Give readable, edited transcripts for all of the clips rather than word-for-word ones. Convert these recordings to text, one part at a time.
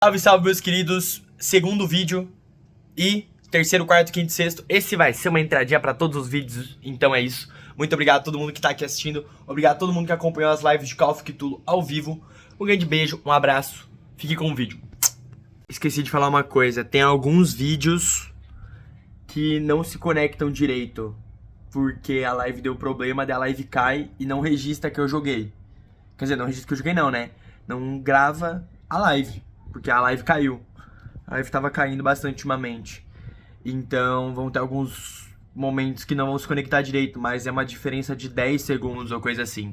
Salve, salve, meus queridos. Segundo vídeo e terceiro, quarto, quinto, sexto. Esse vai ser uma entradinha pra todos os vídeos, então é isso. Muito obrigado a todo mundo que tá aqui assistindo. Obrigado a todo mundo que acompanhou as lives de Call of Cthulhu ao vivo. Um grande beijo, um abraço. Fique com o vídeo. Esqueci de falar uma coisa. Tem alguns vídeos que não se conectam direito, porque a live deu problema, daí a live cai e não registra que eu joguei. Quer dizer, não registra que eu joguei não, né? Não grava a live, porque a live caiu. A live tava caindo bastante ultimamente. Então vão ter alguns momentos que não vão se conectar direito, mas é uma diferença de 10 segundos ou coisa assim.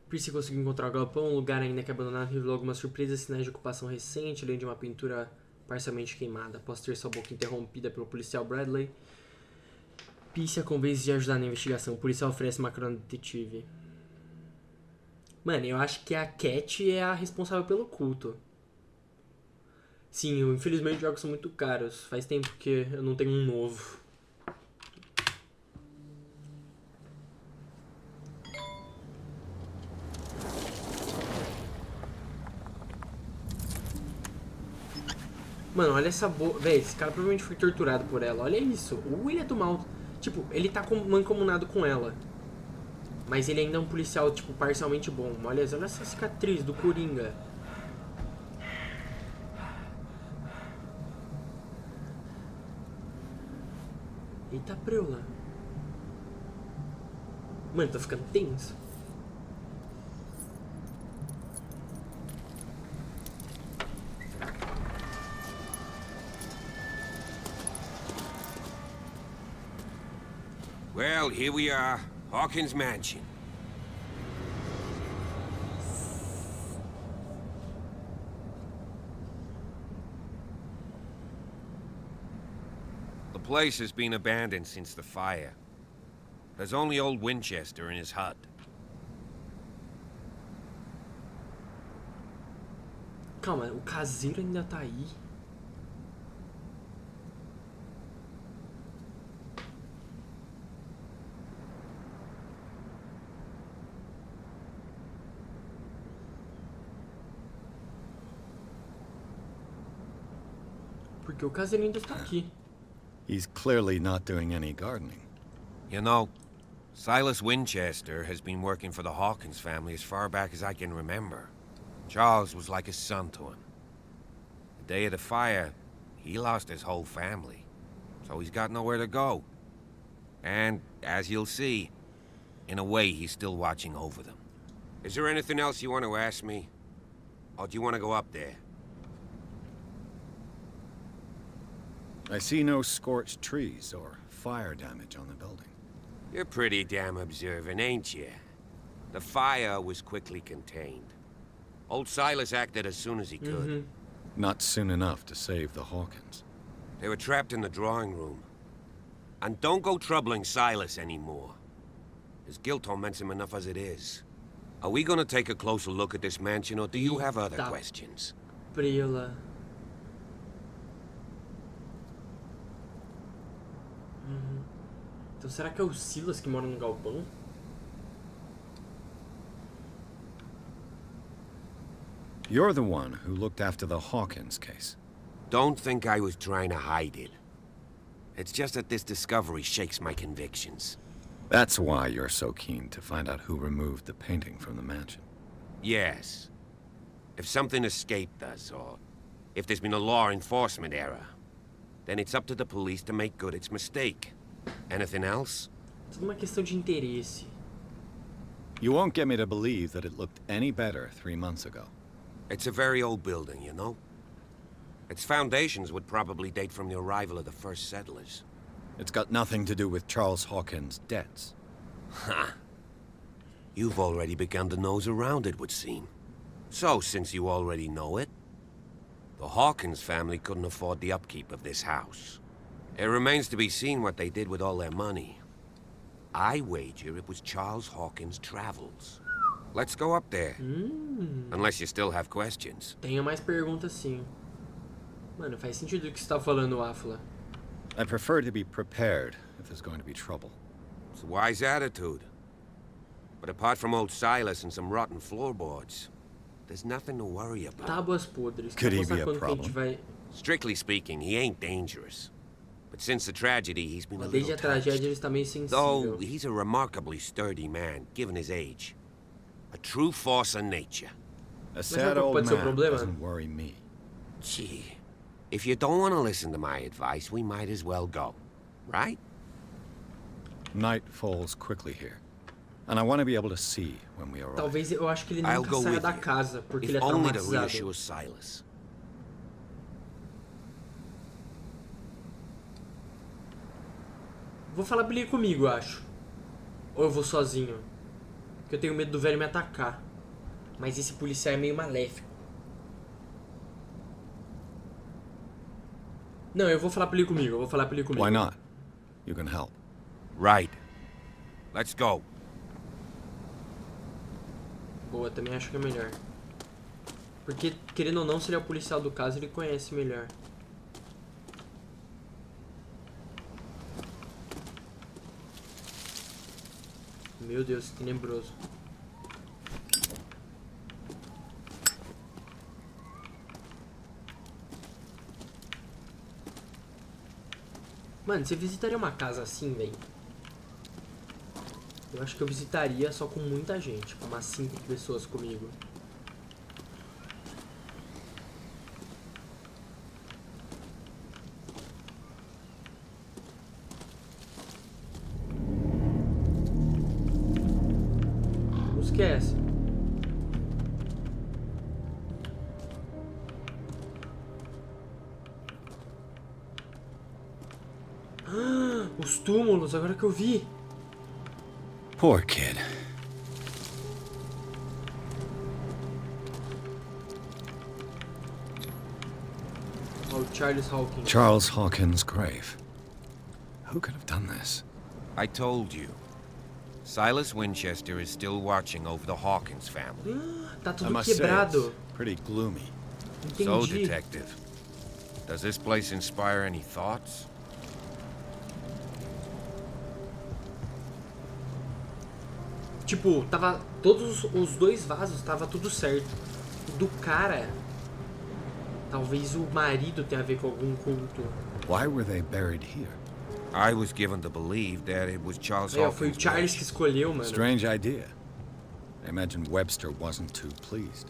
Percy conseguiu encontrar o galpão, um lugar ainda que abandonado revelou algumas surpresas, sinais de ocupação recente, além de uma pintura parcialmente queimada. Após ter sua boca interrompida pelo policial Bradley, Percy a convence de ajudar na investigação. O policial oferece uma carona detetive. Mano, eu acho que a Cat é a responsável pelo culto. Sim, infelizmente os jogos são muito caros. Faz tempo que eu não tenho um novo. Mano, olha essa boa. Véi, esse cara provavelmente foi torturado por ela. Olha isso. O ele é do mal. Tipo, ele tá mancomunado com ela. Mas ele ainda é um policial, tipo, parcialmente bom. Olha essa cicatriz do Coringa. Eita preula. Mano, tá ficando tenso. Well, here we are. Hawkins Mansion. The place has been abandoned since the fire. There's only old Winchester in his hut. Calma, o caseiro ainda tá aí. Porque o caseiro ainda está aqui. He's clearly not doing any gardening. You know, Silas Winchester has been working for the Hawkins family as far back as I can remember. Charles was like a son to him. The day of the fire, he lost his whole family, so he's got nowhere to go. And, as you'll see, in a way he's still watching over them. Is there anything else you want to ask me? Or do you want to go up there? I see no scorched trees or fire damage on the building. You're pretty damn observant, ain't you? The fire was quickly contained. Old Silas acted as soon as he could. Not soon enough to save the Hawkins. They were trapped in the drawing room. And don't go troubling Silas anymore. His guilt torments him enough as it is. Are we gonna take a closer look at this mansion, or do you have other questions? Preula. Então será que é o Silas que mora no galpão? You're the one who looked after the Hawkins case. Don't think I was trying to hide it. It's just that this discovery shakes my convictions. That's why you're so keen to find out who removed the painting from the mansion. Yes. If something escaped us, or if there's been a law enforcement error, then it's up to the police to make good its mistake. Anything else? Tudo uma questão de interesse. You won't get me to believe that it looked any better 3 months ago. It's a very old building, you know? Its foundations would probably date from the arrival of the first settlers. It's got nothing to do with Charles Hawkins' debts. Ha! You've already begun to nose around it, would seem. So, since you already know it, the Hawkins family couldn't afford the upkeep of this house. It remains to be seen what they did with all their money. I wager it was Charles Hawkins' travels. Let's go up there. Unless you still have questions. Tenho mais perguntas sim. Mano, faz sentido o que você tá falando, Afla. I prefer to be prepared if there's going to be trouble. It's a wise attitude. But apart from old Silas and some rotten floorboards, There's nothing to worry about. Tábuas podres. Could Quer he be mostrar a quando que a gente problem? vai... Strictly speaking, he ain't dangerous. But since the tragedy, he's been a Desde little a tragédia ele touched. está meio Though sensível. he's a remarkably sturdy man, given his age. A true force of nature. A sad old pode ser o man problema? doesn't worry me. Gee, if you don't want to listen to my advice, we might as well go. Right? Night falls quickly here, and I want to be able to see when we arrive. Talvez eu acho que ele I'll nunca go saia with da you. casa, porque If ele é only to traumatizado. reassure Silas. Vou falar pra ele ir comigo, eu acho. Ou eu vou sozinho. Porque eu tenho medo do velho me atacar. Mas esse policial é meio maléfico. Não, eu vou falar pra ele ir comigo, eu vou falar pra ele ir comigo. Why not? You can help. Right. Let's go. Boa, também acho que é melhor. Porque, querendo ou não, se ele é o policial do caso, ele conhece melhor. Meu Deus, tenebroso. Mano, você visitaria uma casa assim, velho? Eu acho que eu visitaria só com muita gente, com umas 5 pessoas comigo. Não esquece. Ah, os túmulos, agora que eu vi. Poor kid. Ó, o Charles Hawkins. Charles Hawkins' grave. Who could have done this? I told you. Silas Winchester is still watching over the Hawkins family. Tá I tudo must say, quebrado. it's pretty gloomy. So, Entendi. detective, does this place inspire any thoughts? Tipo, tava. Todos os dois vasos tava tudo certo. O do cara. Talvez o marido tenha a ver com algum culto. Why were they buried here? I was given to believe that it was Charles Aí, ó, foi o Hawkins' Charles wish. que escolheu, mano. Strange idea. I imagine Webster wasn't too pleased.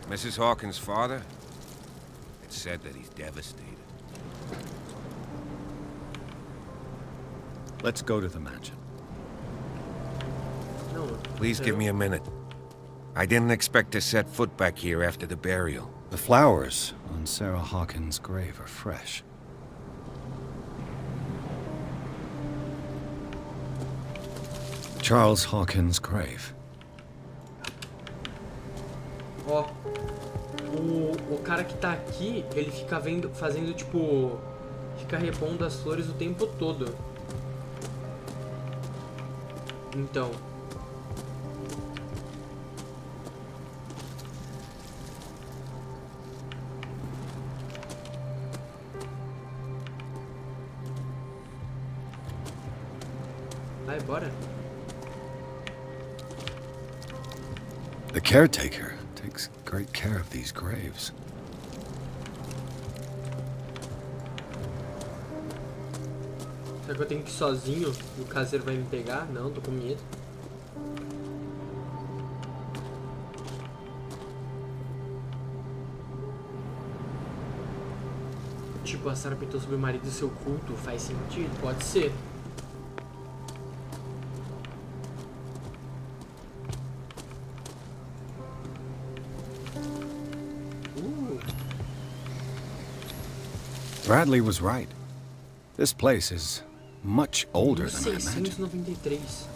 Mrs. Hawkins' father? It's said that he's devastated. Let's go to the mansion. Não, Please give me a minute. I didn't expect to set foot back here after the burial. The flowers on Sarah Hawkins' grave are fresh. Charles Hawkins' grave. Ó. O cara que tá aqui, ele fica vendo, fazendo tipo. Fica repondo as flores o tempo todo. Então. Vai, bora. The caretaker takes great care of these graves. Será que eu tenho que ir sozinho e o caseiro vai me pegar? Não, tô com medo. Tipo, a Sarah pintou sobre o marido do seu culto. Faz sentido, pode ser. Bradley was right. This place is much older than I imagined. 1693.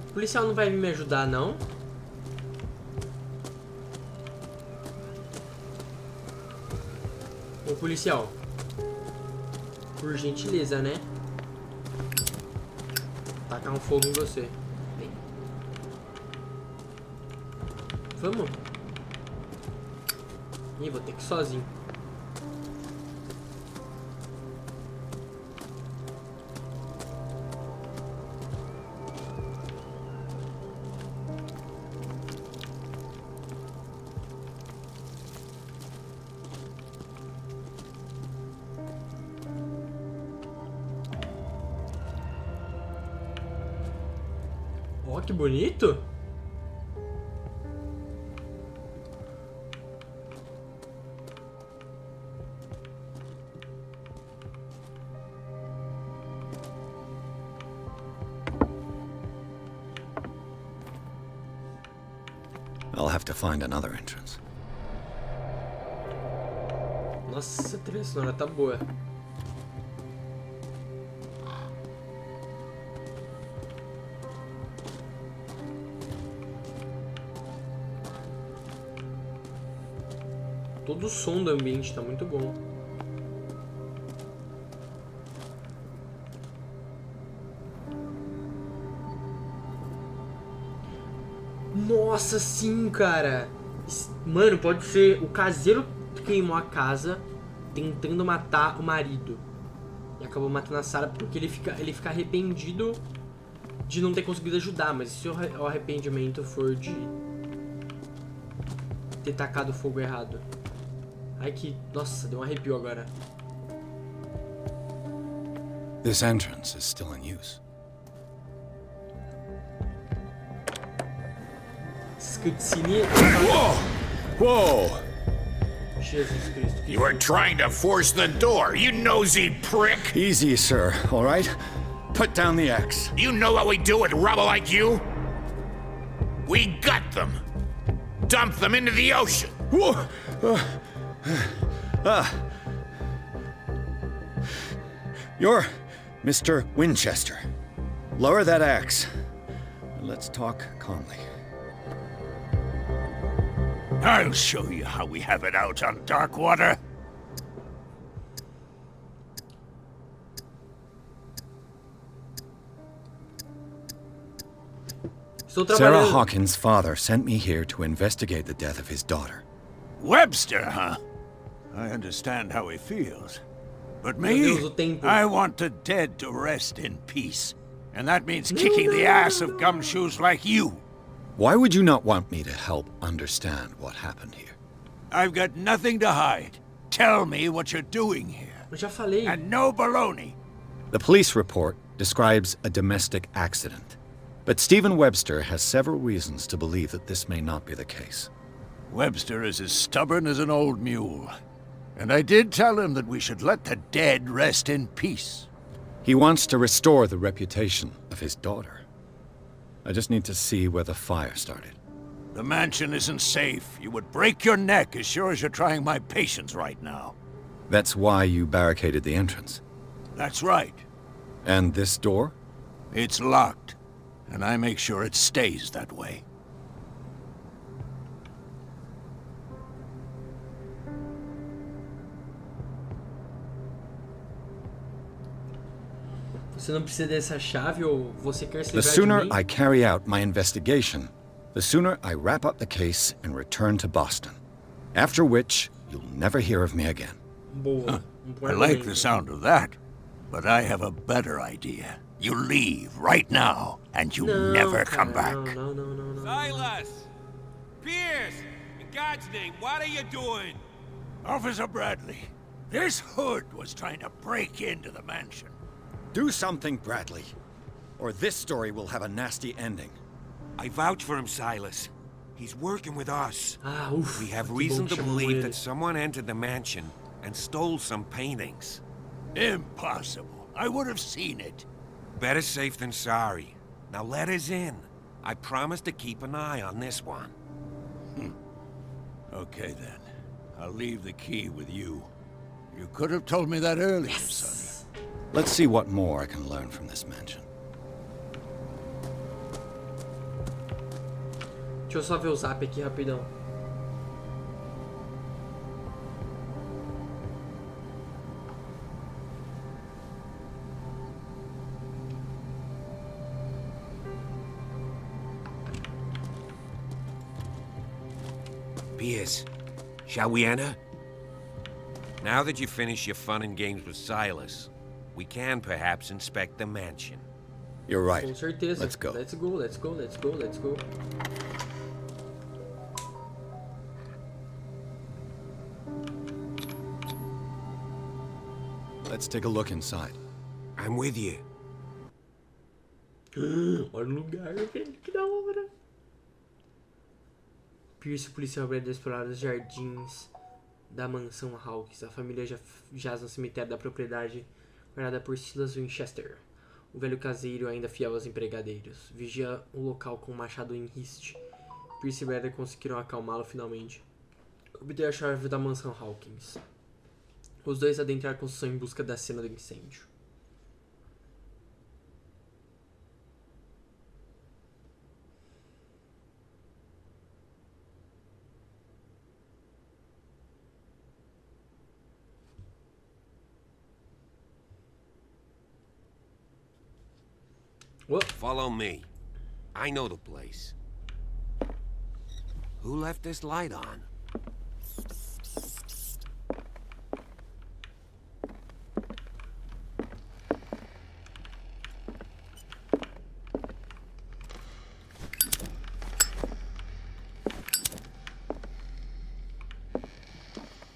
O policial não vai me ajudar, não? Ô, policial. Por gentileza, né? Tacar um fogo em você. Vem. Vamos. Ih, vou ter que ir sozinho. Ó, que bonito. I'll have to find another entrance. Nossa, a trilha sonora tá boa. Todo o som do ambiente tá muito bom. Nossa, sim, cara. Mano, pode ser o caseiro que queimou a casa tentando matar o marido. E acabou matando a Sarah porque ele fica arrependido de não ter conseguido ajudar. Mas se o arrependimento for de ter tacado fogo errado. Ai que... Nossa, deu um arrepio agora. This entrance is still in use. Cutscene... Whoa! Jesus Cristo. You were trying to force the door, you nosy prick! Easy, sir, all right? Put down the axe. You know what we do with rubble like you? We gut them. Dump them into the ocean. Whoa! You're Mr. Winchester. Lower that axe. Let's talk calmly. I'll show you how we have it out on dark water. Sarah Hawkins' father sent me here to investigate the death of his daughter. Webster, huh? I understand how he feels. But me, I want the dead to rest in peace. And that means kicking the ass of gumshoes like you. Why would you not want me to help understand what happened here? I've got nothing to hide. Tell me what you're doing here. Eu já falei. And no baloney. The police report describes a domestic accident. But Stephen Webster has several reasons to believe that this may not be the case. Webster is as stubborn as an old mule. And I did tell him that we should let the dead rest in peace. He wants to restore the reputation of his daughter. I just need to see where the fire started. The mansion isn't safe. You would break your neck as sure as you're trying my patience right now. That's why you barricaded the entrance. That's right. And this door? It's locked. And I make sure it stays that way. Você não precisa dessa chave ou você quer se livrar The de sooner mim? I carry out my investigation, the sooner I wrap up the case and return to Boston. After which, you'll never hear of me again. Boa. I like the sound of that. But I have a better idea. You leave right now, and you never come back. No. Silas! Pierce! In God's name, what are you doing? Officer Bradley, this hood was trying to break into the mansion. Do something, Bradley, or this story will have a nasty ending. I vouch for him, Silas. He's working with us. Ah, ufa. We have que reason bom que to chamou believe ele. that someone entered the mansion and stole some paintings. Impossible. I would have seen it. Better safe than sorry. Now let us in. I promise to keep an eye on this one. Okay, then. I'll leave the key with you. You could have told me that earlier, Sonny. Let's see what more I can learn from this mansion. Deixa eu só ver o zap aqui rapidão. Pierce, shall we enter? Now that you've finished your fun and games with Silas, we can perhaps inspect the mansion. You're right. Com certeza. Let's go. Let's go. Let's take a look inside. I'm with you. Olha o lugar, velho, que da hora. Pierce e o policial Bradley exploraram os jardins da mansão Hawkins. A família já jaz no cemitério da propriedade guardada por Silas Winchester. O velho caseiro, ainda fiel aos empregadeiros, vigia o local com um machado em riste. Pierce e Bradley conseguiram acalmá-lo finalmente. Obter a chave da mansão Hawkins. Os dois adentraram a construção em busca da cena do incêndio. What? Follow me. I know the place. Who left this light on?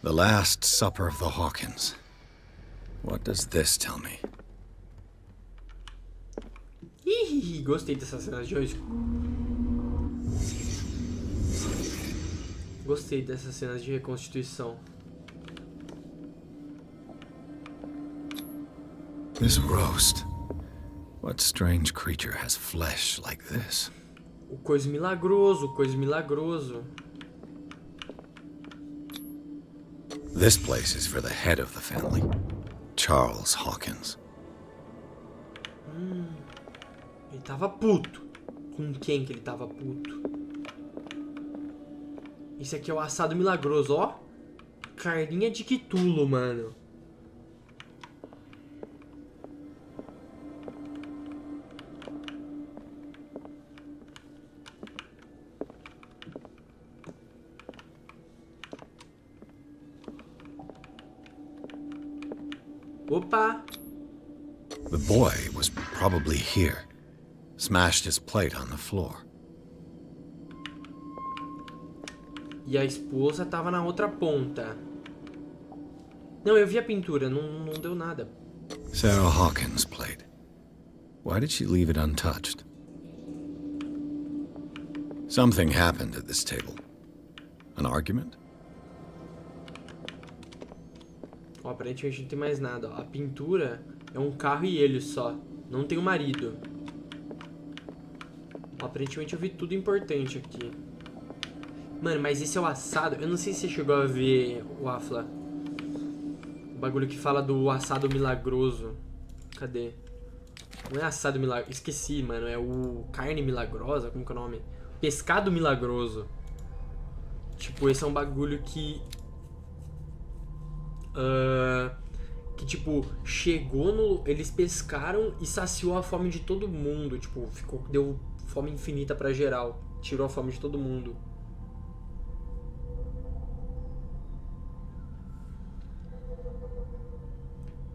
The Last Supper of the Hawkins. What does this tell me? Ih, gostei dessas cenas de hoje. Gostei dessas cenas de reconstituição. This roast. What strange creature has flesh like this? O coisa milagroso, o coisa milagroso. This place is for the head of the family, Charles Hawkins. Ele tava puto. Com quem que ele tava puto? Esse aqui é o assado milagroso, ó. Carninha de Cthulhu, mano. Opa! The boy was probably here. Smashed his plate on the floor. E a esposa tava na outra ponta. Não, eu vi a pintura, não deu nada. Sarah Hawkins' plate. Why did she leave it untouched? Something happened at this table. An argument? Ó, aparentemente não tem mais nada. Ó. A pintura é um carro e ele só. Não tem o marido. Ó, aparentemente eu vi tudo importante aqui. Mano, mas esse é o assado. Eu não sei se você chegou a ver, o Afla. O bagulho que fala do assado milagroso. Cadê? Não é assado milagroso. Esqueci, mano. É o carne milagrosa. Como que é o nome? Pescado milagroso. Tipo, esse é um bagulho que... que tipo, chegou no... Eles pescaram e saciou a fome de todo mundo. Tipo, deu fome infinita pra geral. Tirou a fome de todo mundo.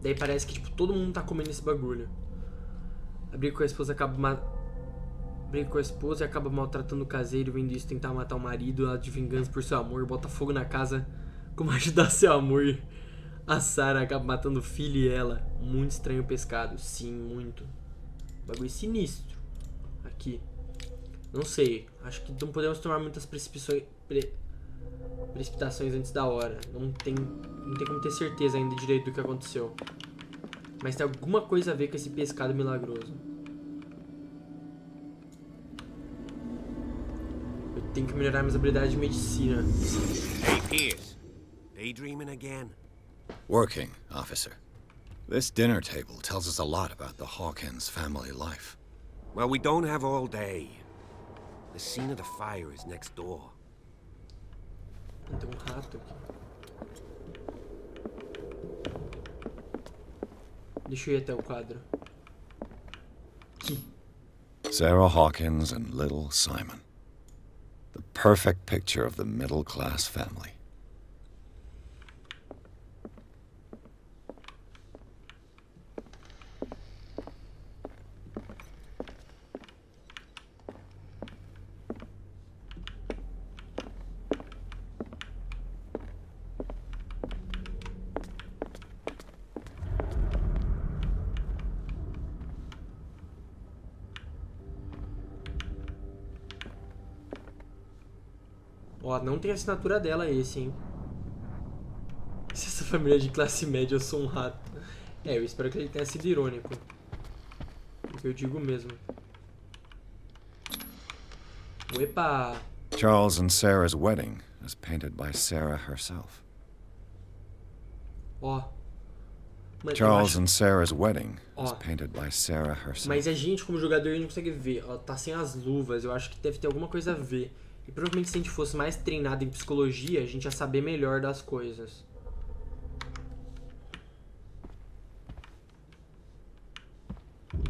Daí parece que, tipo, todo mundo tá comendo esse bagulho. Abrir com a esposa e acaba maltratando o caseiro, vendo isso, tentar matar o marido, ela de vingança por seu amor, bota fogo na casa, como ajudar seu amor. A Sarah acaba matando o filho e ela. Muito estranho o pescado. Sim, muito. Bagulho sinistro. Aqui. Não sei. Acho que não podemos tomar muitas precipitações antes da hora. Não tem como ter certeza ainda direito do que aconteceu. Mas tem alguma coisa a ver com esse pescado milagroso. Eu tenho que melhorar minhas habilidades de medicina. Hey, Pierce. Daydreaming again? Working, officer. This dinner table tells us a lot about the Hawkins family life. Well, we don't have all day. The scene of the fire is next door. Tem um rato aqui. Deixa eu ir até o quadro. Aqui. Sarah Hawkins and little Simon. The perfect picture of the middle-class family. Ó, não tem assinatura dela esse, hein? Se essa família é de classe média, eu sou um rato. É, eu espero que ele tenha sido irônico. O que eu digo mesmo. Epa! Charles and Sarah's wedding was painted by Sarah herself. Ó. Mano, Charles and Sarah's wedding was painted by Sarah herself. Mas a gente, como jogador, não consegue ver. Ó, tá sem as luvas. Eu acho que deve ter alguma coisa a ver. E provavelmente se a gente fosse mais treinado em psicologia, a gente ia saber melhor das coisas.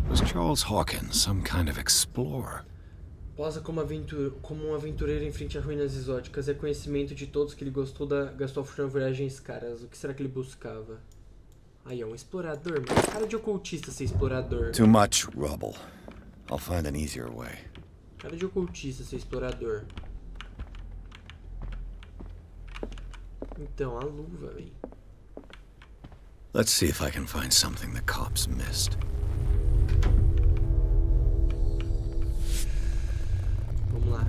Was Charles Hawkins some kind of explorer? Posa como um aventureiro em frente a ruínas exóticas. É conhecimento de todos que ele gastou a fortuna em viagens caras. O que será que ele buscava? Aí, é um explorador, mano. Cara de ocultista ser explorador. Too much rubble. I'll find an easier way. Cara de ocultista ser explorador. Então, a luva, véi. Let's see if I can find something the cops missed. Vamos lá.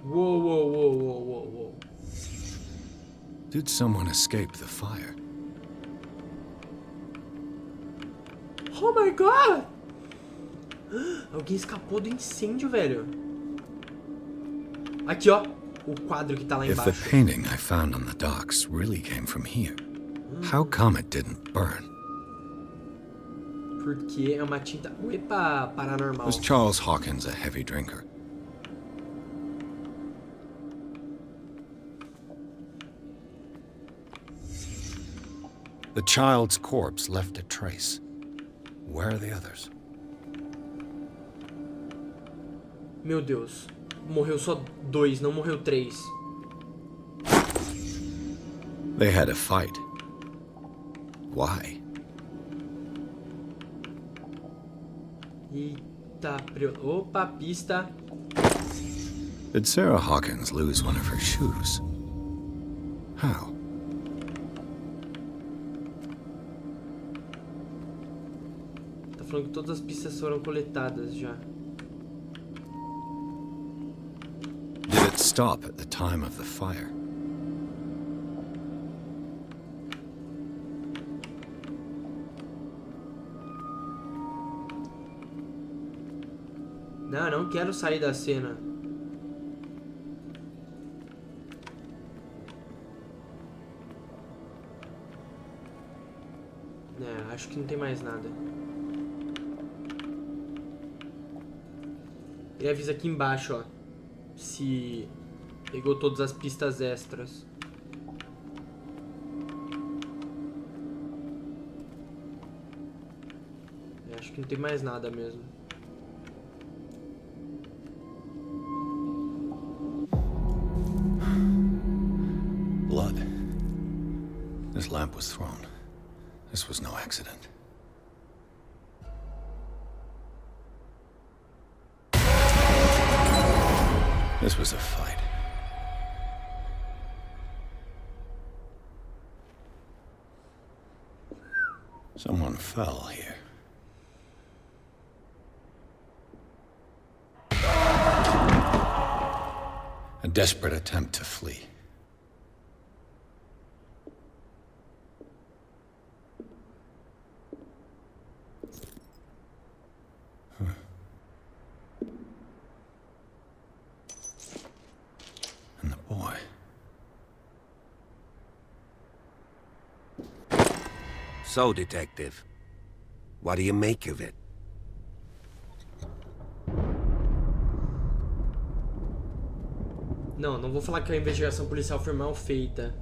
Whoa. Did someone escape the fire? Oh my god! Alguém escapou do incêndio, velho. Aqui, ó. O quadro que tá lá embaixo. If the painting I found on the docks really came from here, how come it didn't burn? Porque é uma tinta... Epa, paranormal. Was Charles Hawkins a heavy drinker? The child's corpse left a trace. Where are the others? Meu Deus. Morreu só 2, não morreu 3. They had a fight. Why? Eita, opa, pista. Did Sarah Hawkins lose one of her shoes? How? Tá falando que todas as pistas foram coletadas já. Did it stop at the time of the fire? Não quero sair da cena. Acho que não tem mais nada. Ele avisa aqui embaixo, ó. Se pegou todas as pistas extras. Acho que não tem mais nada mesmo. Blood. This lamp was thrown. This was no accident. This was a fight. Someone fell here. A desperate attempt to flee. And the boy. So, Detective, what do you make of it? Não vou falar que a investigação policial foi mal feita.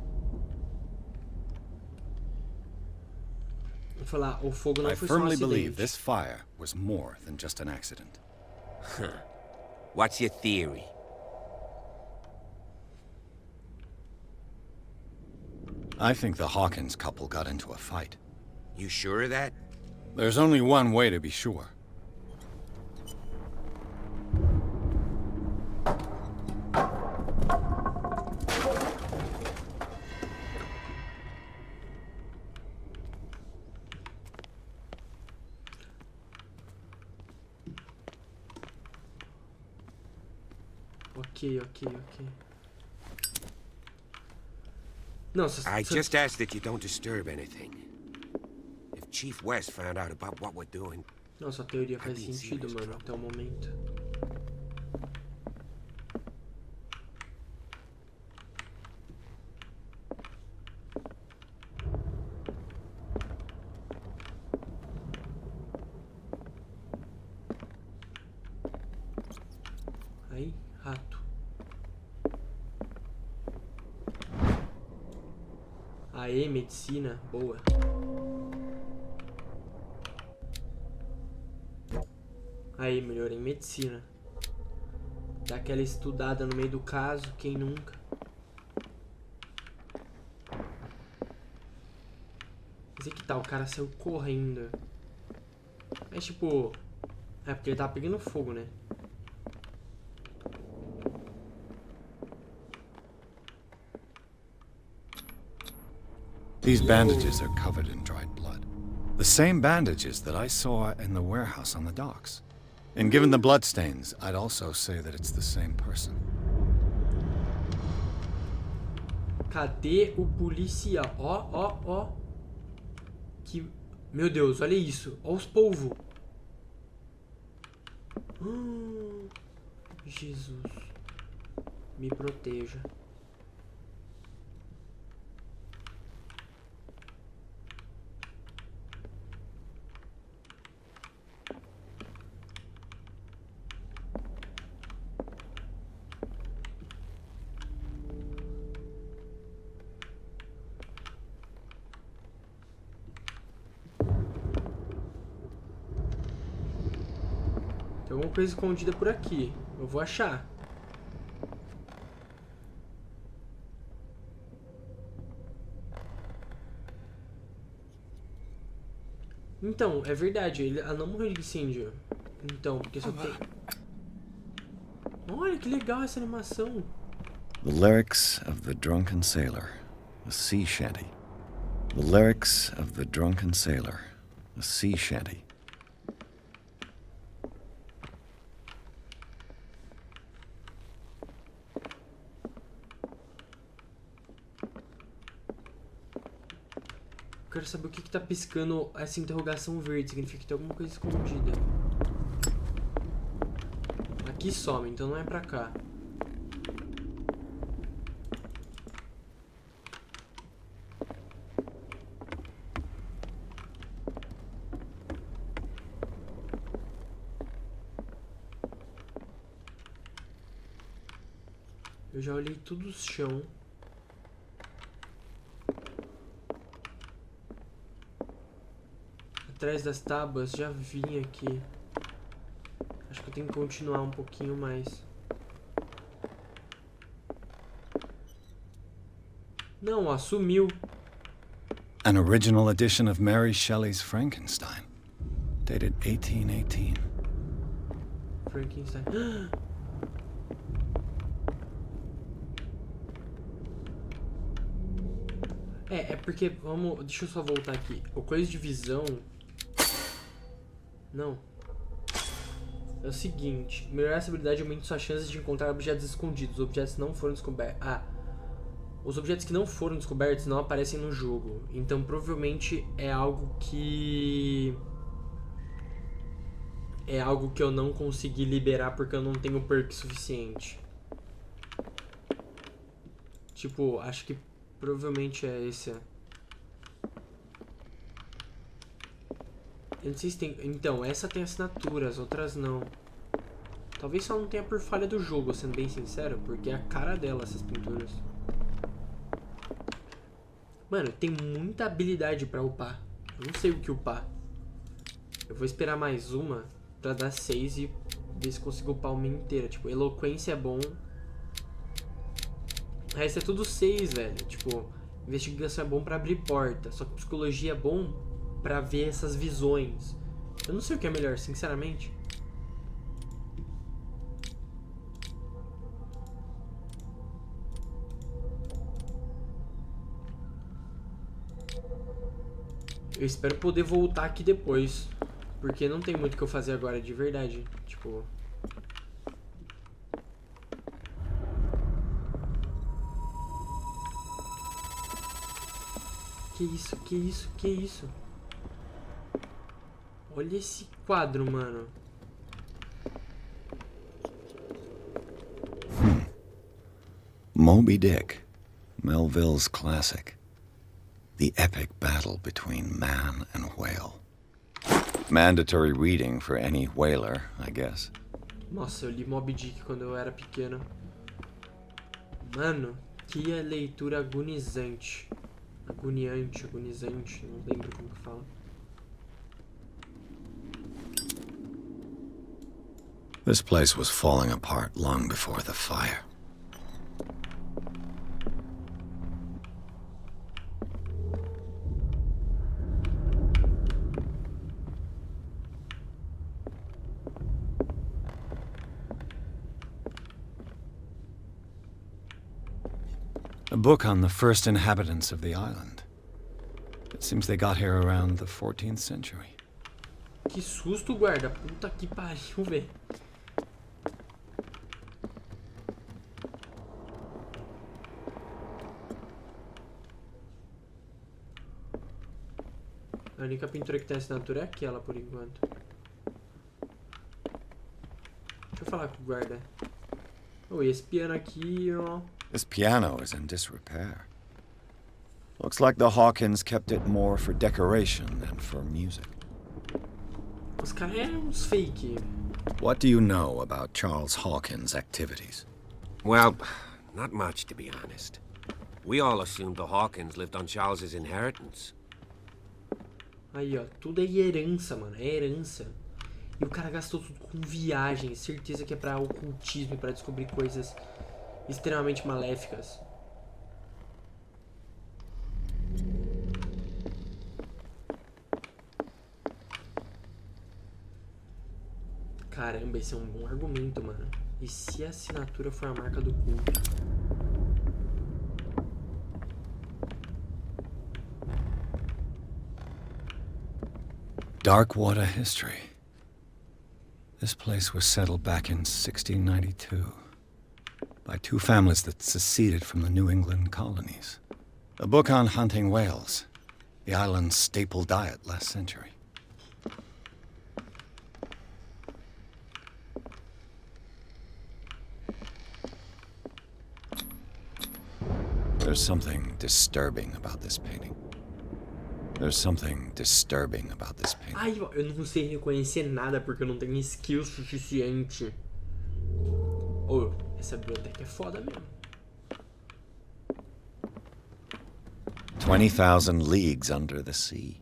Vou falar, o fogo não foi só um I firmly believe acidente. this fire was more than just an accident. What's your theory? I think the Hawkins couple got into a fight. You sure of that? There's only one way to be sure. Ok. Não, I just ask that you don't disturb anything. If Chief West found out about what we're doing... Nossa, a teoria faz sentido, mano, até o momento. Aí, rato. Aê, medicina, boa. Aí, melhorei em medicina. Dá aquela estudada no meio do caso, quem nunca? Mas é que tá, o cara saiu correndo. Mas tipo... É porque ele tava pegando fogo, né? These bandages are covered in dried blood. The same bandages that I saw in the warehouse on the docks. And given the bloodstains, I'd also say that it's the same person. Cadê o policial? Ó. Que... Meu Deus, olha isso. Ó os polvos. Jesus. Me proteja. Tem alguma coisa escondida por aqui. Eu vou achar. Então, é verdade. Ela não morreu de incêndio. Então, porque só tem... Olha que legal essa animação. The lyrics of the drunken sailor, a sea shanty. The lyrics of the drunken sailor, a sea shanty. Eu quero saber o que tá piscando essa interrogação verde. Significa que tem alguma coisa escondida. Aqui some, então não é pra cá. Eu já olhei tudo o chão. Atrás das tábuas, já vim aqui. Acho que eu tenho que continuar um pouquinho mais. Não, ó, sumiu. An original edition of Mary Shelley's Frankenstein, dated 1818. Frankenstein. É porque, vamos, deixa eu só voltar aqui. O coisa de visão... Não. É o seguinte, melhorar essa habilidade aumenta suas chances de encontrar objetos escondidos. Os objetos não foram descobertos. Os objetos que não foram descobertos não aparecem no jogo. Então provavelmente é algo que... É algo que eu não consegui liberar porque eu não tenho perk suficiente. Tipo, acho que provavelmente é esse. Eu não sei se tem... Então, essa tem assinatura, as outras não. Talvez só não tenha por falha do jogo, sendo bem sincero, porque é a cara dela, essas pinturas. Mano, tem muita habilidade pra upar. Eu não sei o que upar. Eu vou esperar mais uma pra dar 6 e ver se consigo upar uma inteira. Tipo, eloquência é bom. O resto é tudo 6, velho. Tipo, investigação é bom pra abrir porta. Só que psicologia é bom pra ver essas visões. Eu não sei o que é melhor, sinceramente. Eu espero poder voltar aqui depois. Porque não tem muito o que eu fazer agora, de verdade. Tipo... Que isso, que isso, que isso? Olha esse quadro, mano. Moby Dick, Melville's classic. The epic battle between man and whale. Mandatory reading for any whaler, I guess. Nossa, eu li Moby Dick quando eu era pequeno. Mano, que leitura agonizante. Agonizante, não lembro como que fala. This place was falling apart long before the fire. A book on the first inhabitants of the island. It seems they got here around the 14th century. Que susto, guarda. Puta que pariu, velho. A única pintura que tem assinatura é aquela, por enquanto. Deixa eu falar com o guarda. Oh, e esse piano aqui, ó. This piano is in disrepair. Looks like the Hawkins kept it more for decoration than for music. Os caras é uns fake. What do you know about Charles Hawkins' activities? Well, not much, to be honest. We all assumed the Hawkins lived on Charles's inheritance. Aí, ó, tudo é herança, mano, é herança. E o cara gastou tudo com viagem, certeza que é pra ocultismo e pra descobrir coisas extremamente maléficas. Caramba, esse é um bom argumento, mano. E se a assinatura for a marca do culto? Darkwater history. This place was settled back in 1692 by two families that seceded from the New England colonies. A book on hunting whales, the island's staple diet last century. There's something disturbing about this painting. There's something disturbing about this painting. Ai, eu não sei reconhecer nada porque eu não tenho skill suficiente. Oh, essa biblioteca é foda mesmo. 20,000 leagues under the sea.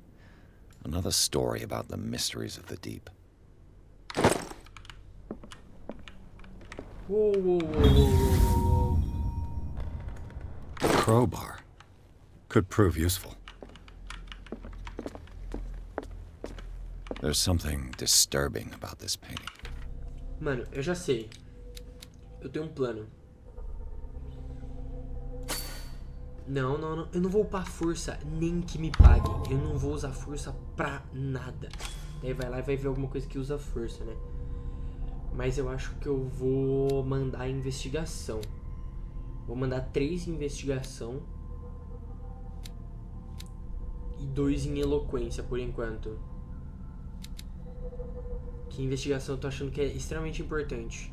Another story about the mysteries of the deep. Whoa, whoa, whoa, whoa, whoa. A crowbar could prove useful. There's something disturbing about this painting. Mano, eu já sei. Eu tenho um plano. Não, não, não. Eu não vou upar força, nem que me paguem. Eu não vou usar força pra nada. Daí vai lá e vai ver alguma coisa que usa força, né? Mas eu acho que eu vou mandar investigação. Vou mandar 3 em investigação. E 2 em eloquência, por enquanto. Que investigação eu tô achando que é extremamente importante.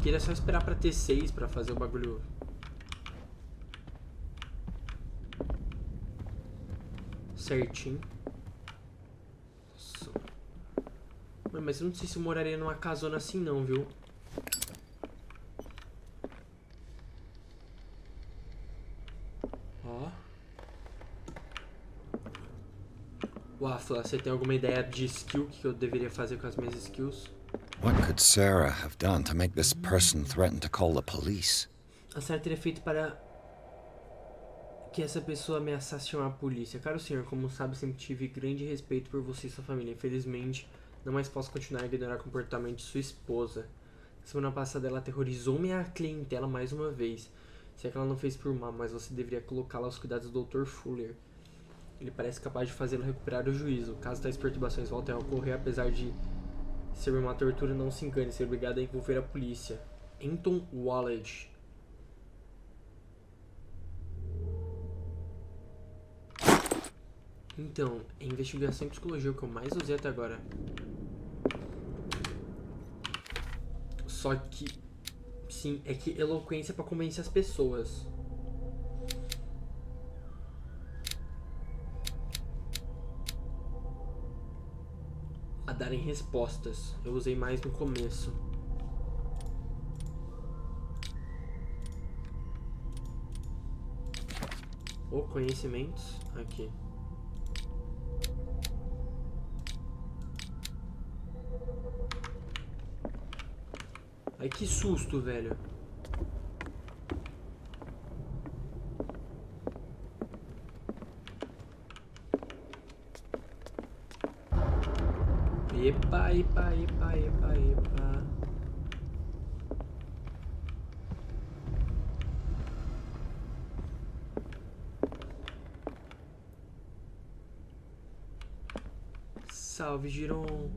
Queria só esperar pra ter 6 pra fazer o bagulho. Certinho. Nossa. Mano, mas eu não sei se eu moraria numa casona assim não, viu? Ó. Waffle, você tem alguma ideia de skill que eu deveria fazer com as minhas skills? What could Sarah have done to make this person threaten to call the police? A Sarah teria feito para que essa pessoa ameaçasse chamar a polícia. Caro senhor, como sabe, sempre tive grande respeito por você e sua família. Infelizmente, não mais posso continuar a ignorar o comportamento de sua esposa. Na semana passada, ela aterrorizou minha clientela mais uma vez. Sei que ela não fez por mal, mas você deveria colocá-la aos cuidados do Dr. Fuller. Ele parece capaz de fazê-lo recuperar o juízo. Caso tais perturbações voltem a ocorrer, apesar de Ser uma tortura, não se engane. Ser obrigado a envolver a polícia. Anton Wallet. Então, é investigação e psicologia o que eu mais usei até agora. Só que, sim, é que eloquência é pra convencer as pessoas. A darem respostas. Eu usei mais no começo. Ou conhecimentos. Aqui. Ai, que susto, velho. Epa, epa, epa, epa, epa. Salve, Giron.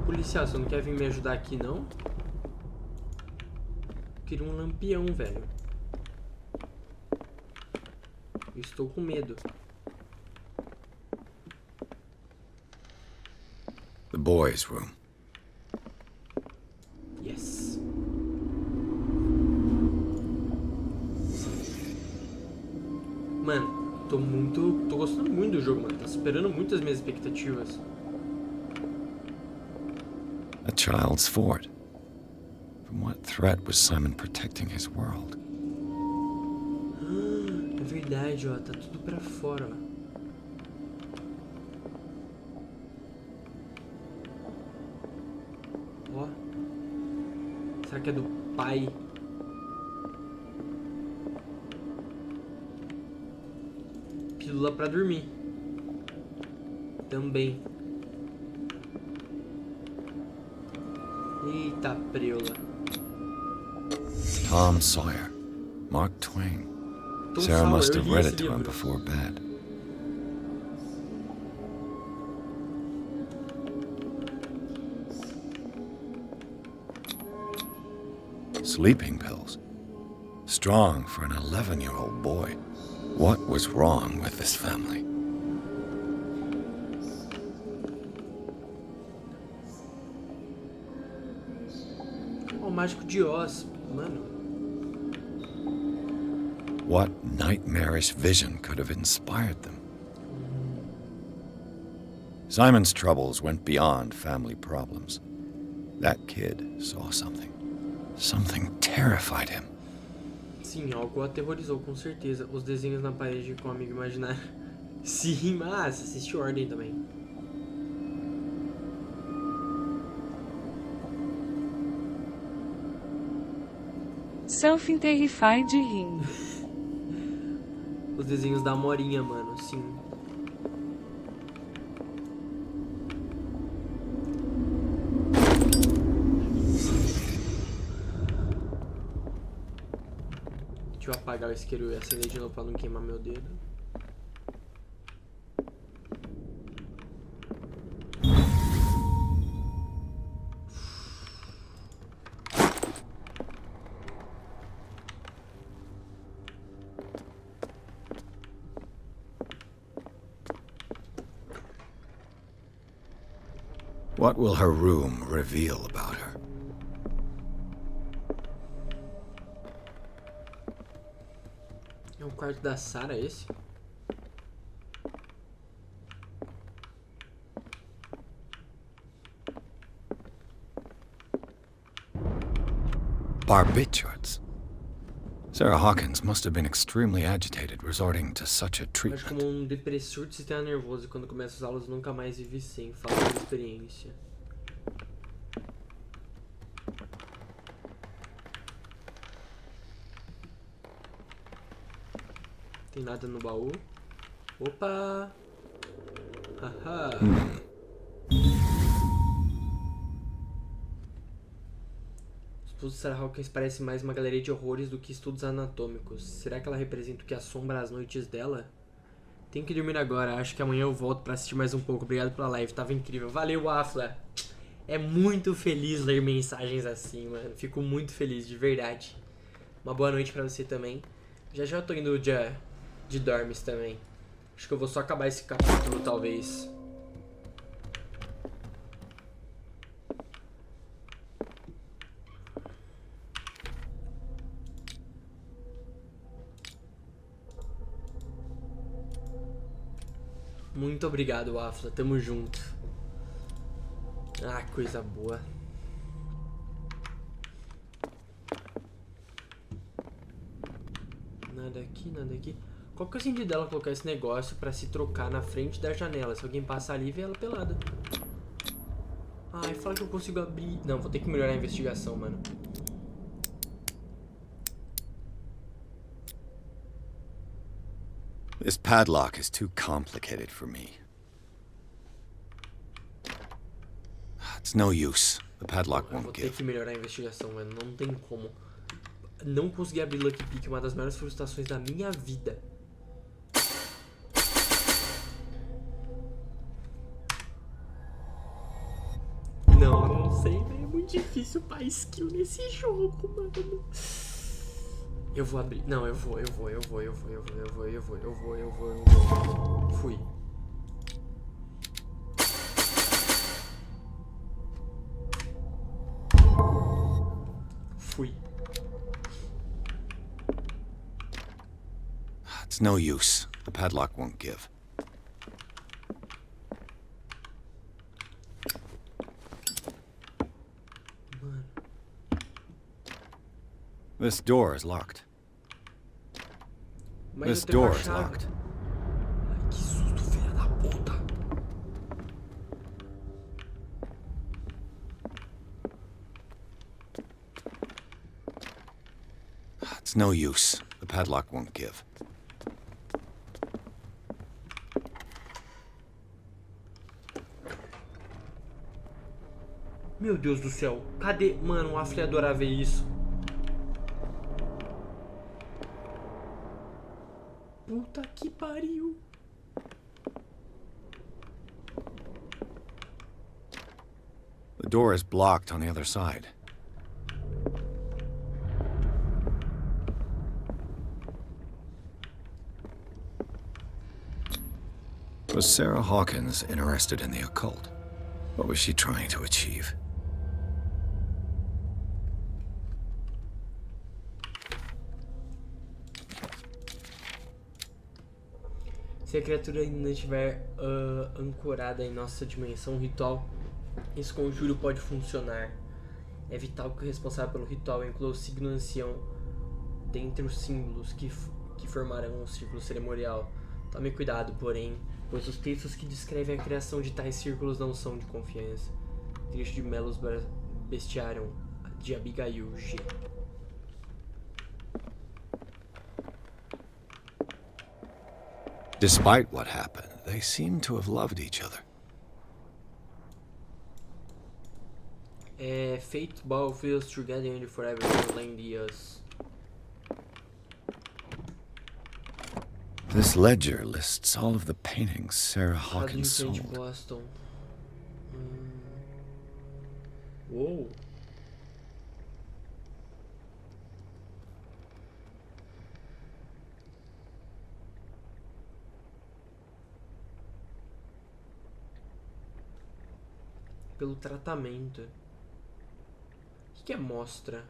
Policial, você não quer vir me ajudar aqui, não? Eu queria um lampião, velho. Eu estou com medo. The boys' room. Yes. Mano, tô gostando muito do jogo, mano. Tá superando muito as minhas expectativas. A child's fort. From what threat was Simon protecting his world? É verdade, ó. Tá tudo pra fora, ó. Ó. Será que é do pai? Pílula pra dormir. Também. Eita preula. Tom Sawyer. Mark Twain. Tom Sarah Sawyer, must eu have li read esse it to him livro. before bed. Sleeping pills. Strong for an 11-year-old boy. What was wrong with this family? O Mágico de Oz, mano. What nightmarish vision could have inspired them? Simon's troubles went beyond family problems. That kid saw something. Something terrified him. Sim, algo o aterrorizou, com certeza. Os desenhos na parede com o amigo imaginário. Sim, mas assiste Ordem também. Something terrified him. Os desenhos da Morinha, mano, sim. Deixa eu apagar o isqueiro e acender de novo pra não queimar meu dedo. What will her room reveal about her? É um quarto da Sarah esse? Barbiturates. Sarah Hawkins must have been extremely agitated resorting to such a Mas treatment. como um depressor do sistema nervoso e quando começa as aulas nunca mais vive sem. Fala de experiência. Tem nada no baú. Opa! Haha. Os estudos de Sarah Hawkins parecem mais uma galeria de horrores do que estudos anatômicos. Será que ela representa o que assombra as noites dela? Tenho que dormir agora, acho que amanhã eu volto pra assistir mais um pouco. Obrigado pela live, tava incrível. Valeu, Afla. É muito feliz ler mensagens assim, mano. Fico muito feliz, de verdade. Uma boa noite pra você também. Já eu tô indo de dormes também. Acho que eu vou só acabar esse capítulo, talvez. Muito obrigado, Afla. Tamo junto. Ah, coisa boa. Nada aqui, nada aqui. Qual que é o sentido dela colocar esse negócio pra se trocar na frente da janela? Se alguém passar ali, vê ela pelada. Ai, fala que eu consigo abrir... Não, vou ter que melhorar a investigação, mano. This padlock is too complicated for me. It's no use. The padlock won't give. Vou ter que melhorar a investigação, mano. Não tem como. Não conseguir abrir Lucky Pick é uma das maiores frustrações da minha vida. Não sei, velho. É muito difícil upar skill nesse jogo, mano. Eu vou abrir. Não, eu vou. Fui. It's no use. The padlock won't give. Mano. This door is locked. Mas This eu tenho door uma is chave. locked. Ai, que susto, filha da puta. It's no use. The padlock won't give. Meu Deus do céu. Cadê? Mano, o Afli ia adorar ver isso. Puta que pariu. The door is blocked on the other side. Was Sarah Hawkins interested in the occult? What was she trying to achieve? Se a criatura ainda estiver ancorada em nossa dimensão ritual, esse conjuro pode funcionar. É vital que o responsável pelo ritual inclua o signo ancião dentre os símbolos que formarão o círculo cerimonial. Tome cuidado, porém, pois os textos que descrevem a criação de tais círculos não são de confiança. Trecho de Melos Bestiário de Abigail G. Despite what happened, they seem to have loved each other. Fate bow feels together and forever lend us. This ledger lists all of the paintings Sarah Hawkins sold. Boston. Uou. Pelo tratamento. O que é mostra?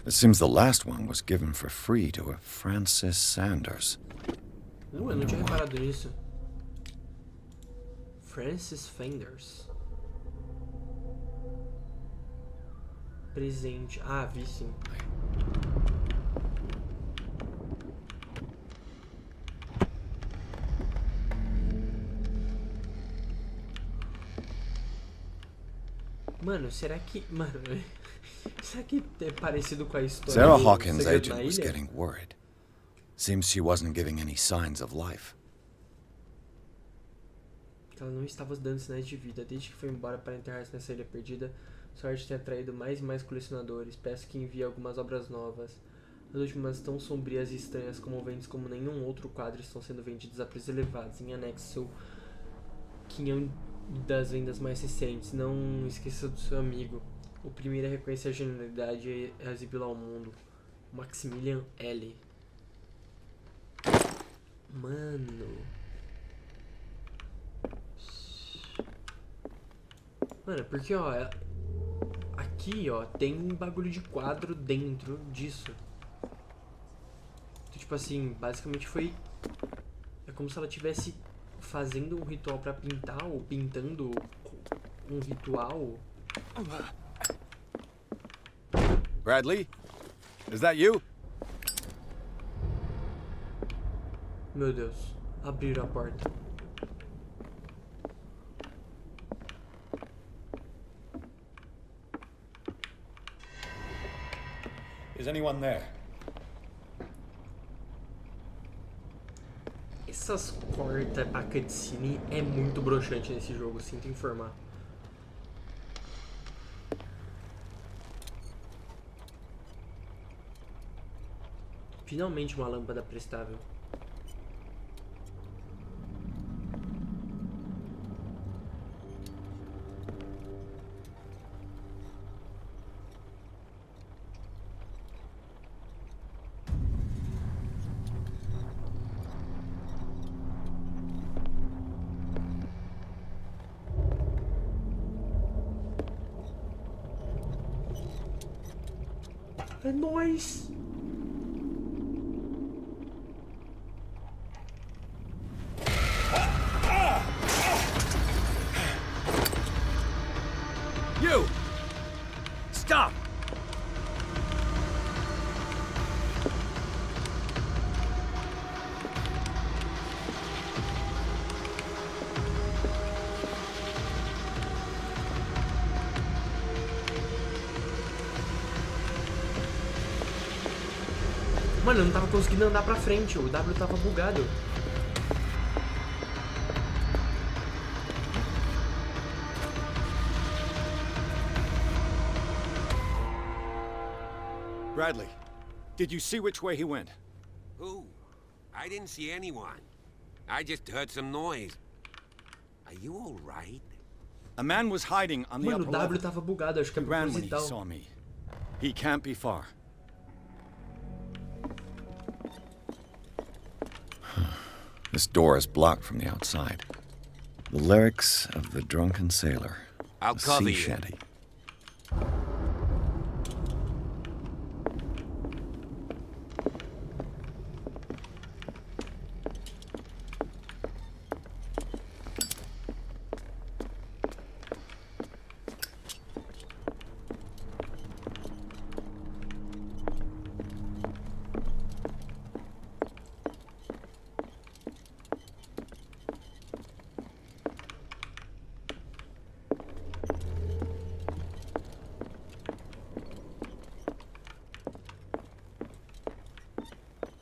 It seems the last one was given for free to a Francis Sanders. Eu não tinha reparado nisso. Francis Sanders. Presente. Ah, vi sim. Mano, será que... Mano... Será que é parecido com a história Sarah do Hawkins' Segredo na agent was Ilha? getting worried. Seems she wasn't giving any signs of life. Ela não estava dando sinais de vida desde que foi embora para enterrar-se nessa ilha perdida. Sua arte tem atraído mais e mais colecionadores. Peço que envie algumas obras novas. As últimas, tão sombrias e estranhas, comoventes como nenhum outro quadro, estão sendo vendidas a preços elevados. Em anexo, quinhão das vendas mais recentes. Não esqueça do seu amigo. O primeiro a reconhecer a genialidade e exibi-la ao mundo. Maximilian L. Mano. Mano, porque ó, aqui ó, tem um bagulho de quadro dentro disso. Então, tipo assim, basicamente foi... É como se ela estivesse fazendo um ritual pra pintar, ou pintando um ritual. Bradley? Is that you? Meu Deus, abriram a porta. Is anyone there? Essas cortas pra cutscene é muito broxante nesse jogo, sinto informar. Finalmente uma lâmpada prestável. É nóis! You! Stop! Mano, eu não tava conseguindo andar pra frente, o W tava bugado. Bradley, did you see which way he went? Who? I didn't see anyone. I just heard some noise. Are you all right? A man was hiding on the Mano, upper o W level. tava bugado, acho que é He ran when he proposital. saw me. He can't be far. This door is blocked from the outside. The lyrics of the drunken sailor. I'll A cover sea you. shanty.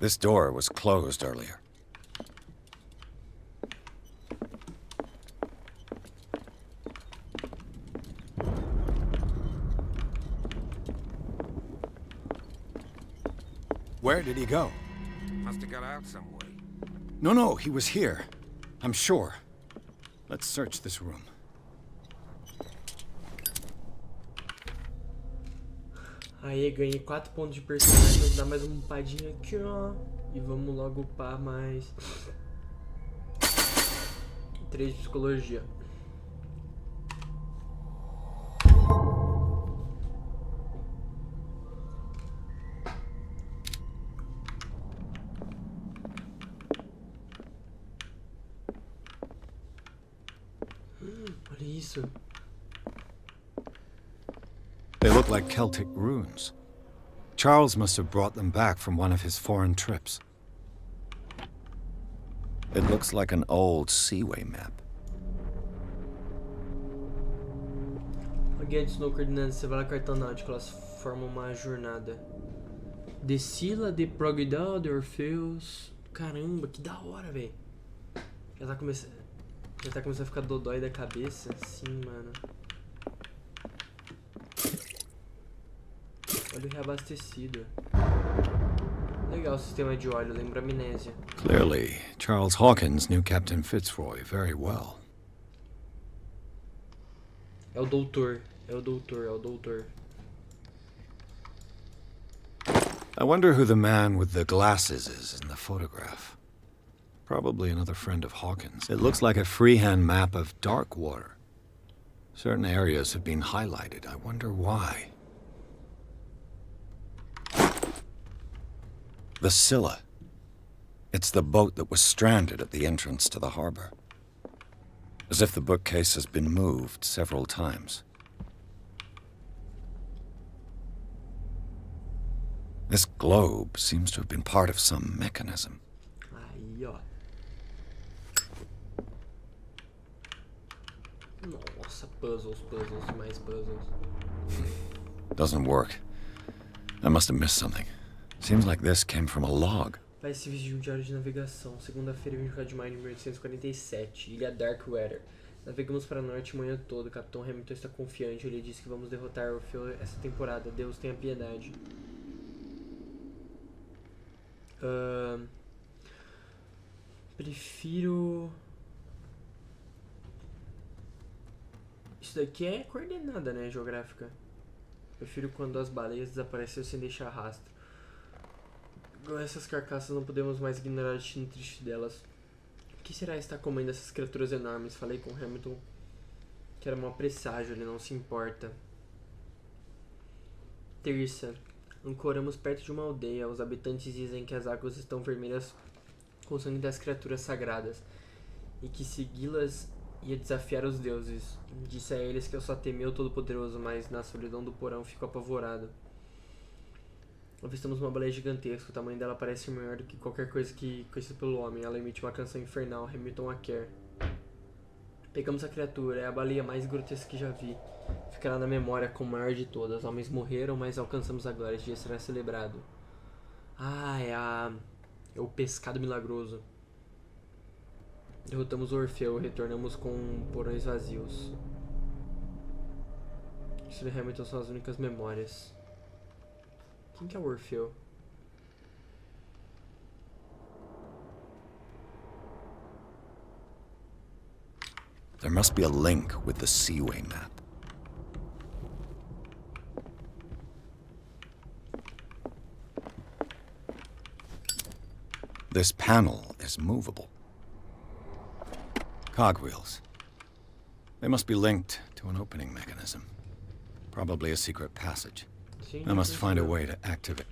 This door was closed earlier. Where did he go? Must have got out some way. No, he was here. I'm sure. Let's search this room. Aí, ganhei 4 pontos de personagem, vou dar mais uma umpadinha aqui, ó. E vamos logo upar mais 3 de psicologia. Olha isso. They look like Celtic runes. Charles must have brought them back from one of his foreign trips. It looks like an old seaway map. A guia adicionou coordenadas, você vai lá cartão náutico, elas formam uma jornada. Decila de Progidal de Orfeus. Caramba, que da hora, velho. Já tá começando a ficar dodói da cabeça. Sim, mano. Óleo reabastecido. Legal o sistema de óleo, lembra amnésia. Clearly, Charles Hawkins knew Captain Fitzroy very well. É o doutor. É o doutor, é o doutor. I wonder who the man with the glasses is in the photograph. Probably another friend of Hawkins. It looks like a freehand map of Darkwater. Certain areas have been highlighted. I wonder why. The Scylla. It's the boat that was stranded at the entrance to the harbor. As if the bookcase has been moved several times. This globe seems to have been part of some mechanism. Aí, ó. Nossa, puzzles, mais puzzles. Doesn't work. I must have missed something. Seems like this came from a log. Vai esse vídeo de um diário de navegação. Segunda-feira, 24 de maio de 1847. Ilha Darkwater. Navegamos para norte manhã toda. O Capitão Hamilton está confiante. Ele disse que vamos derrotar Orfeu essa temporada. Deus tenha piedade. Prefiro... Isso daqui é coordenada, né? Geográfica. Prefiro quando as baleias desapareceram sem deixar rastro. Com essas carcaças não podemos mais ignorar o destino triste delas. O que será estar comendo essas criaturas enormes? Falei com Hamilton que era um presságio, ele não se importa. Terça. Ancoramos perto de uma aldeia. Os habitantes dizem que as águas estão vermelhas com o sangue das criaturas sagradas e que segui-las ia desafiar os deuses. Disse a eles que eu só temia o Todo-Poderoso, mas na solidão do porão fico apavorado. Avistamos uma baleia gigantesca. O tamanho dela parece maior do que qualquer coisa que conhecida pelo homem. Ela emite uma canção infernal. Hamilton a quer. Pegamos a criatura. É a baleia mais grotesca que já vi. Ficará na memória como a maior de todas. Homens morreram, mas alcançamos a glória. Esse dia será celebrado. Ah, é o pescado milagroso. Derrotamos o Orfeu. Retornamos com porões vazios. Isso de Hamilton são as únicas memórias. Quem que é o Orfeu? There must be a link with the Seaway map. This panel is movable. Cogwheels. They must be linked to an opening mechanism. Probably a secret passage. I must find a way to activate.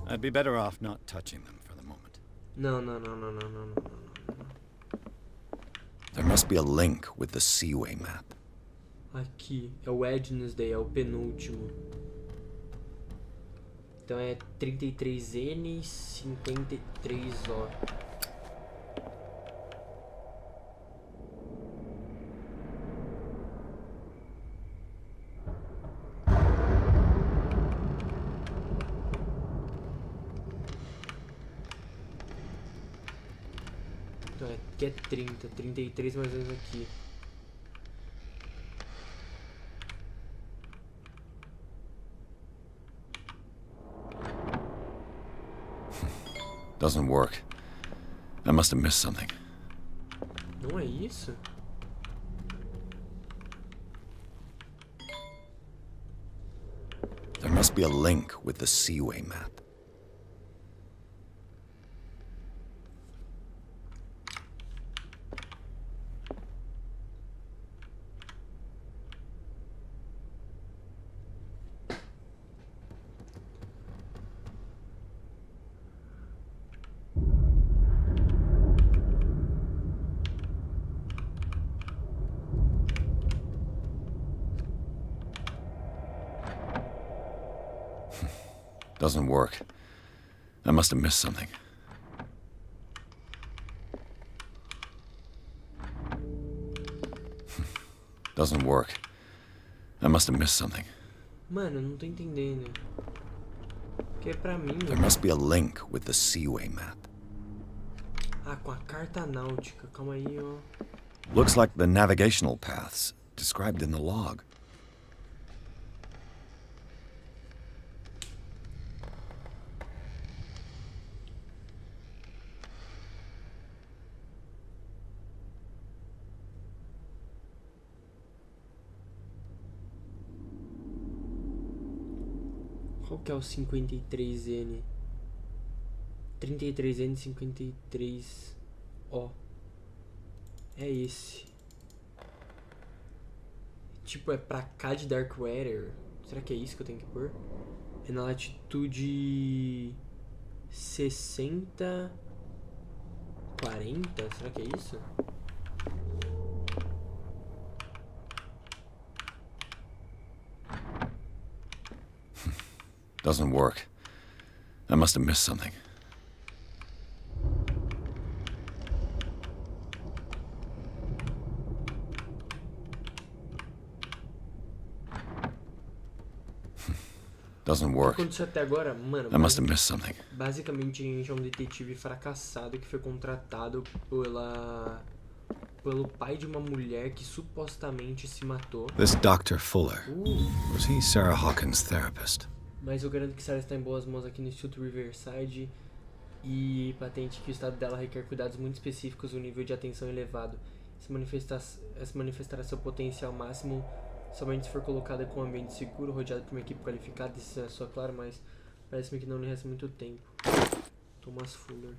I'd be better off not touching them for the moment. No. There must be a link with the Seaway map. Aqui, é o Wednesday, é o penúltimo. Então é 33N 53O. Então aqui é 30, 33 mais ou menos aqui. Doesn't work. I must have missed something. Não é isso? There must be a link with the Seaway map. Doesn't work. I must have missed something. Doesn't work. I must have missed something. Mano, eu não tô entendendo. Que é pra mim. There must be a link with the Seaway map. Ah, com a carta náutica. Calma aí, ó. Looks like the navigational paths described in the log. Qual que é o 53N? 33N 53O. É esse. Tipo, é pra cá de Darkwater. Será que é isso que eu tenho que pôr? É na latitude 60 40? Será que é isso? Doesn't work. I must have missed something. Doesn't O que work. aconteceu até agora, mano? I must have missed something. Basicamente a gente é um detetive fracassado que foi contratado pelo pai de uma mulher que supostamente se matou. This Dr. Fuller, was he Sarah Hawkins' therapist? Mas eu garanto que Sarah está em boas mãos aqui no Instituto Riverside e patente que o estado dela requer cuidados muito específicos e um nível de atenção elevado. Se manifestará seu potencial máximo somente se for colocada com um ambiente seguro, rodeado por uma equipe qualificada, isso é só claro, mas parece-me que não lhe resta muito tempo. Thomas Fuller.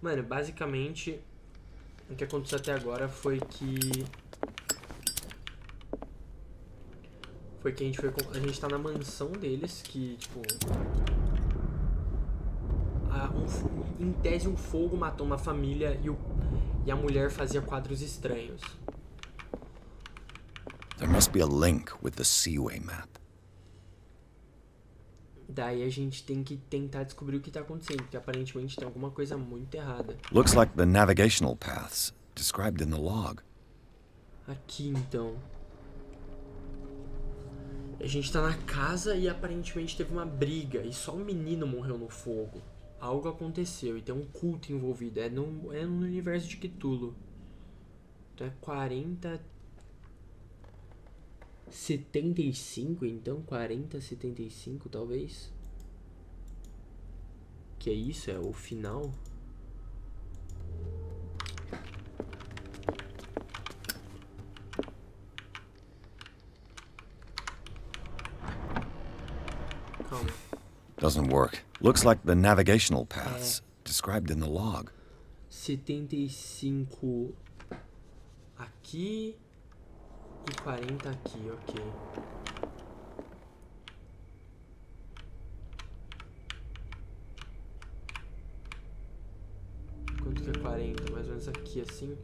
Mano, basicamente o que aconteceu até agora foi que a gente tá na mansão deles, que, tipo... em tese, um fogo matou uma família e a mulher fazia quadros estranhos. There must be a link with the Seaway map. Daí a gente tem que tentar descobrir o que tá acontecendo, porque aparentemente tem alguma coisa muito errada. Looks like the navigational paths described in the log. Aqui, então... A gente tá na casa e aparentemente teve uma briga e só um menino morreu no fogo. Algo aconteceu e tem um culto envolvido. É no universo de Cthulhu. Então é 4075, então 4075 talvez. Que é isso? É o final? Doesn't work. Looks like the navigational paths described in the log. 75 aqui e 40 aqui, ok. Quanto que é 40? Mais ou menos aqui assim.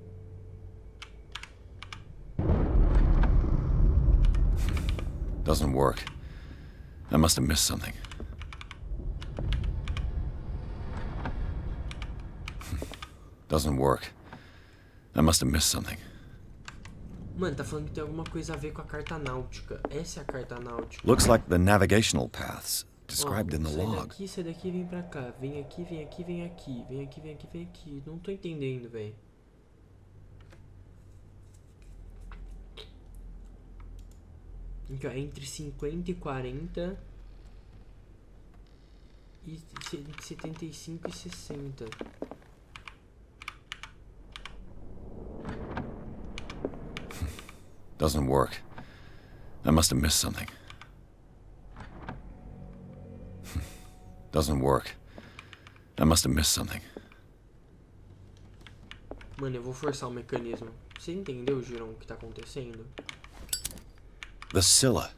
Doesn't work. I must have missed something. Doesn't work. I must have missed something. Mano, tá falando que tem alguma coisa a ver com a carta náutica. Essa é a carta náutica. Looks like the navigational paths described in the log. Sai daqui, vem pra cá. Vem aqui, vem aqui, vem aqui. Vem aqui, vem aqui, vem aqui. Não tô entendendo, velho. Aqui, ó, entre 50 e 40 e 75 e 60. Doesn't work. I must have missed something. Doesn't work. I must have missed something. Mano, eu vou forçar o mecanismo. Você entendeu, Girão, o que tá acontecendo? The Scylla.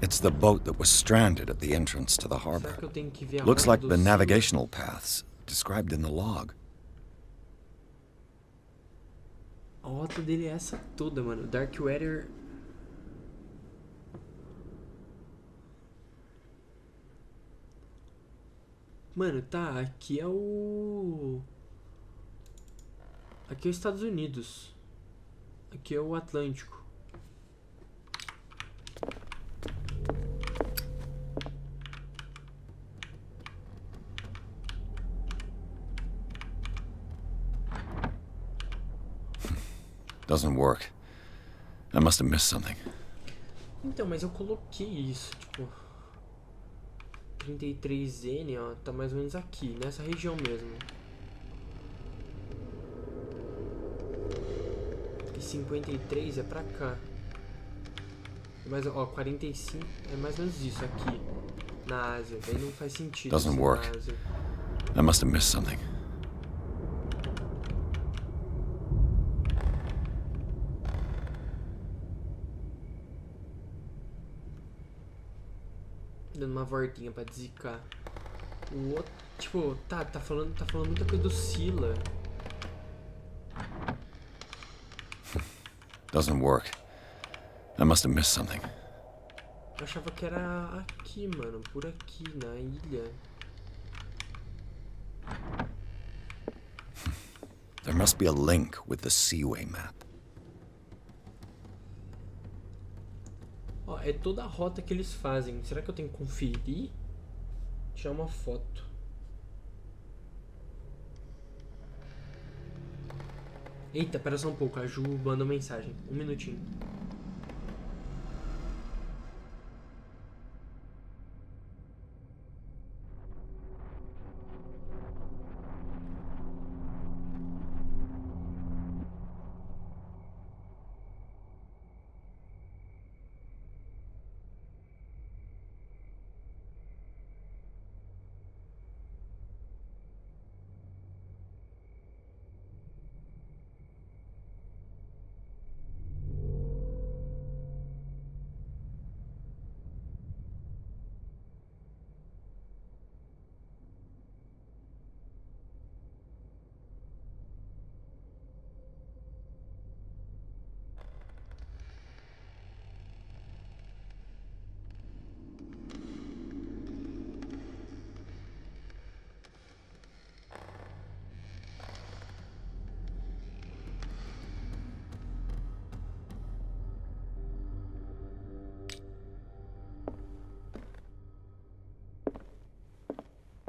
It's the boat that was stranded at the entrance to the harbor. Será que eu tenho que ver a Looks rota like do the Scylla? navigational paths described in the log. A rota dele é essa toda, mano. Darkwater. Mano, tá. Aqui é o... Aqui é os Estados Unidos. Aqui é o Atlântico. Doesn't work. I must have missed something. Então, mas eu coloquei isso, tipo... 33N, ó, tá mais ou menos aqui, nessa região mesmo. E 53 é pra cá. Mas, ó, 45 é mais ou menos isso aqui, na Ásia. Daí não faz sentido. Doesn't work. I must have missed something. Dando uma voltinha pra zicar. O outro, tipo, tá falando muita coisa do Sila. Doesn't work. I must have missed something. Eu achava que era aqui, mano, por aqui, na ilha. There must be a link with the Seaway map. Ó, é toda a rota que eles fazem. Será que eu tenho que conferir? Tirar uma foto. Eita, pera só um pouco. A Ju mandou mensagem. Um minutinho.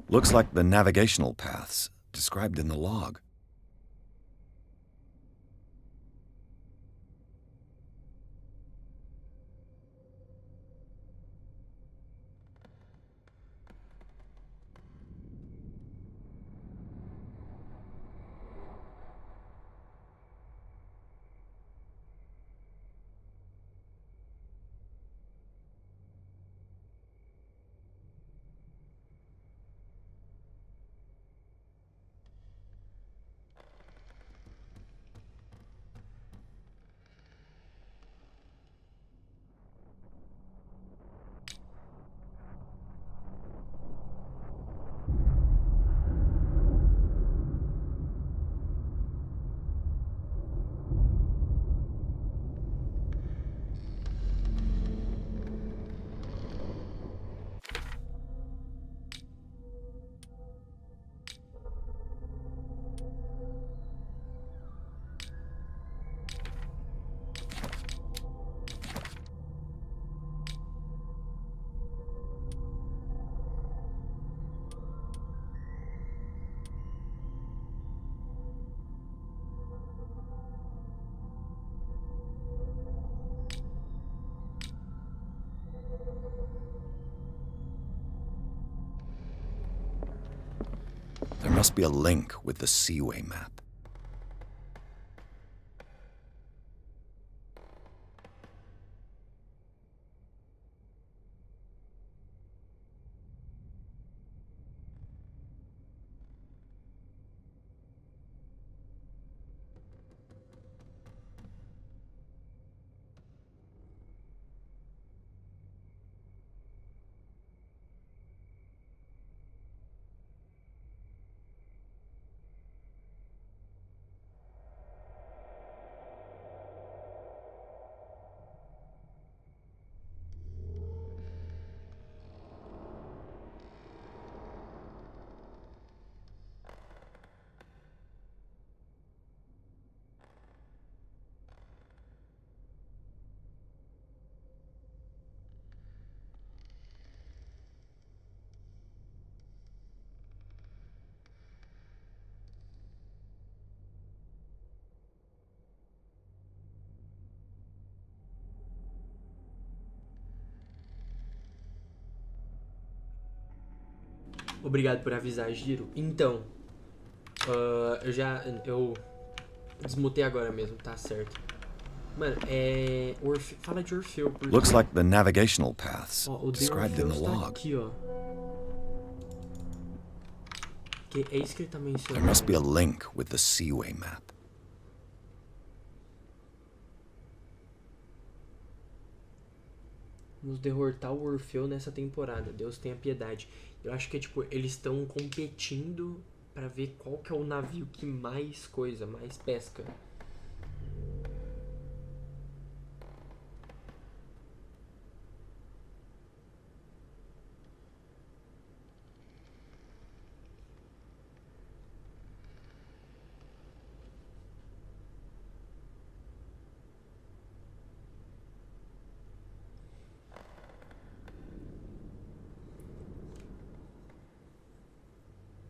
Looks like the navigational paths described in the log. There must be a link with the Seaway map. Obrigado por avisar, Giro. Então, eu desmutei agora mesmo, tá certo. Mano, fala de Orfeu, porque... Looks like the navigational paths Ó, o de described in the Orfeu tá log. aqui, ó. Que é isso que ele tá mencionando. There must be a link with the Seaway map. Vamos derrotar o Orfeu nessa temporada. Deus tenha piedade. Eu acho que é tipo, eles estão competindo pra ver qual que é o navio que mais pesca.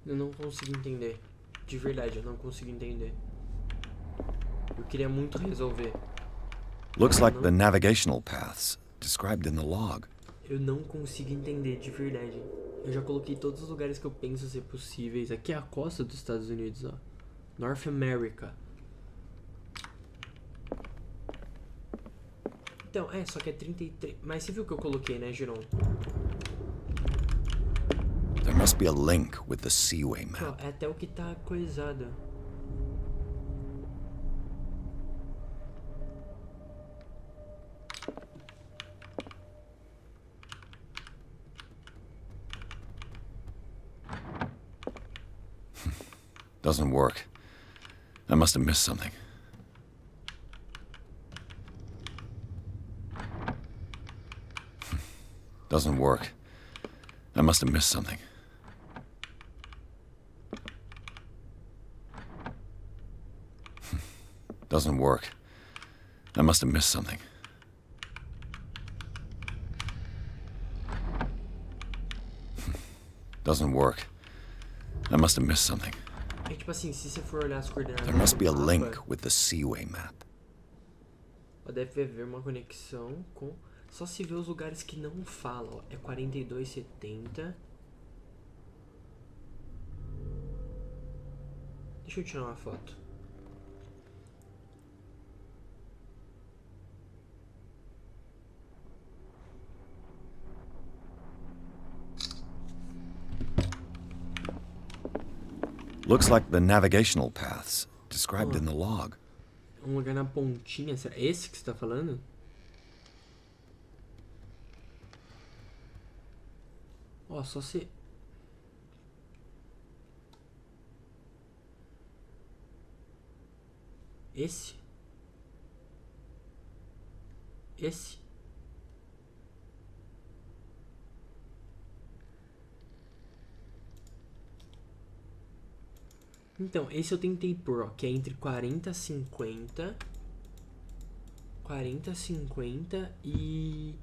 Eu não consigo entender. De verdade, eu não consigo entender. Eu queria muito resolver. Looks like the navigational paths described in the log. Eu não consigo entender, de verdade. Eu já coloquei todos os lugares que eu penso ser possíveis. Aqui é a costa dos Estados Unidos, ó. North America. Então, só que é 33... Mas você viu o que eu coloquei, né, Giron? There must be a link with the Seaway map. Ó, é até o que tá coisado. Doesn't work. I must have missed something. Doesn't work. I must have missed something. Doesn't work. I must have missed something. Doesn't work. I must have missed something. É tipo assim, se você for olhar as coordenadas... There must be a do mapa, link with the Seaway map. deve haver uma conexão com... Só se vê os lugares que não falam, ó. É 4270. Deixa eu tirar uma foto. Looks like the navigational paths described in the log. Um lugar na pontinha. Será esse que você tá falando? Ó, só se... Esse? Esse? Então, esse eu tentei pôr, ó, que é entre 40, 50 e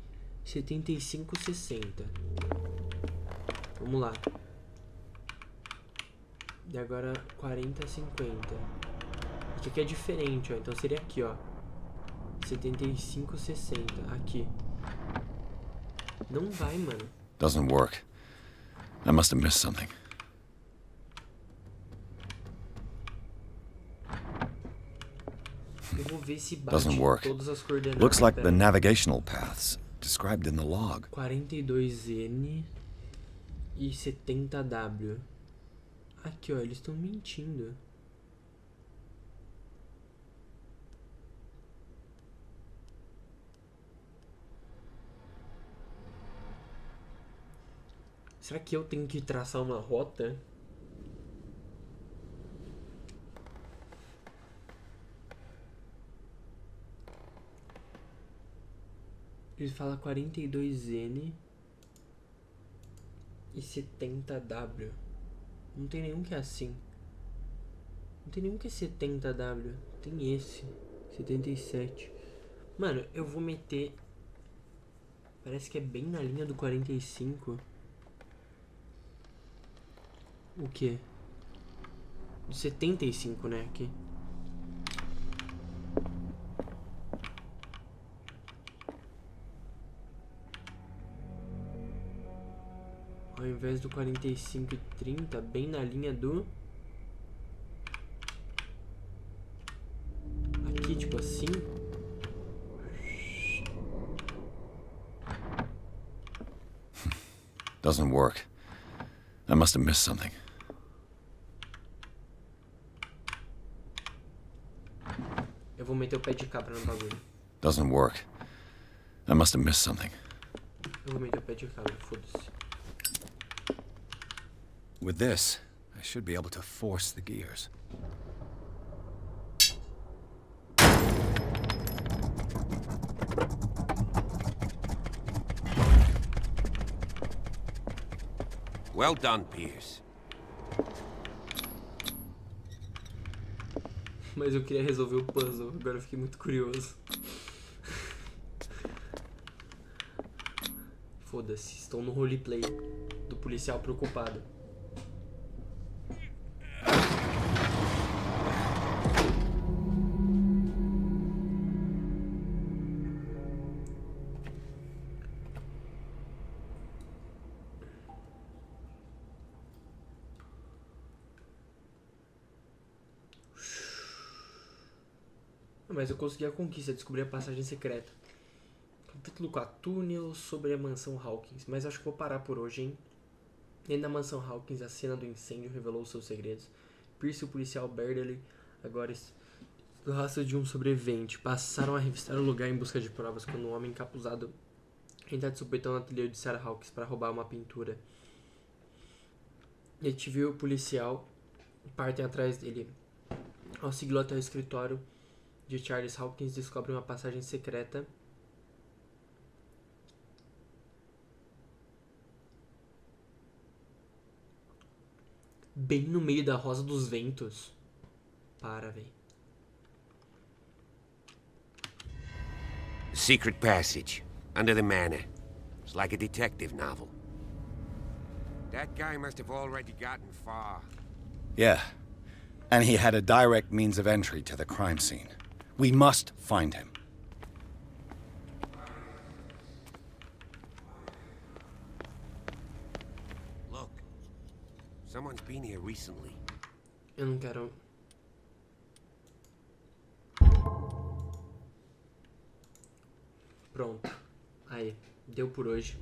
75, 60. Vamos lá. E agora 40, 50. Isso aqui é diferente, ó. Então seria aqui, ó. 75, 60. Aqui. Não vai, mano. Doesn't work. I must have missed something. Eu vou ver se bate Doesn't work. todas as coordenadas. Looks like Pera the aí. navigational paths described in the log. 42N e 70W. Aqui, ó, eles estão mentindo. Será que eu tenho que traçar uma rota? Ele fala 42N e 70W. Não tem nenhum que é assim. Não tem nenhum que é 70W. Tem esse. 77. Mano, eu vou meter... Parece que é bem na linha do 45. O quê? Do 75, né? Aqui. Ao invés do 45 e 30, bem na linha do... Aqui, tipo assim. Doesn't work. I must have missed something. Eu vou meter o pé de cabra no bagulho. Doesn't work. I must have missed something. Eu vou meter o pé de cabra, foda-se. With this, I should be able to force the gears. Well done, Pierce. Mas eu queria resolver o puzzle, agora eu fiquei muito curioso. Foda-se, estão no roleplay do policial preocupado. Mas eu consegui a conquista, descobri a passagem secreta. Capítulo 4, túnel sobre a mansão Hawkins. Mas acho que vou parar por hoje, hein? Dentro da mansão Hawkins, a cena do incêndio revelou seus segredos. Pierce e o policial Bradley, agora do rastro de um sobrevivente, passaram a revistar o lugar em busca de provas quando um homem encapuzado entra de supetão no ateliê de Sarah Hawkins para roubar uma pintura. Detive e o policial partem atrás dele. Ao segui-lo até o escritório de Charles Hawkins, descobre uma passagem secreta bem no meio da Rosa dos Ventos. Para, véi. Secret passage under the manor. It's like a detective novel. That guy must have already gotten far. Yeah. And he had a direct means of entry to the crime scene. We must find him. Look. Someone's been here recently. Eu não quero... Pronto. Aí, deu por hoje.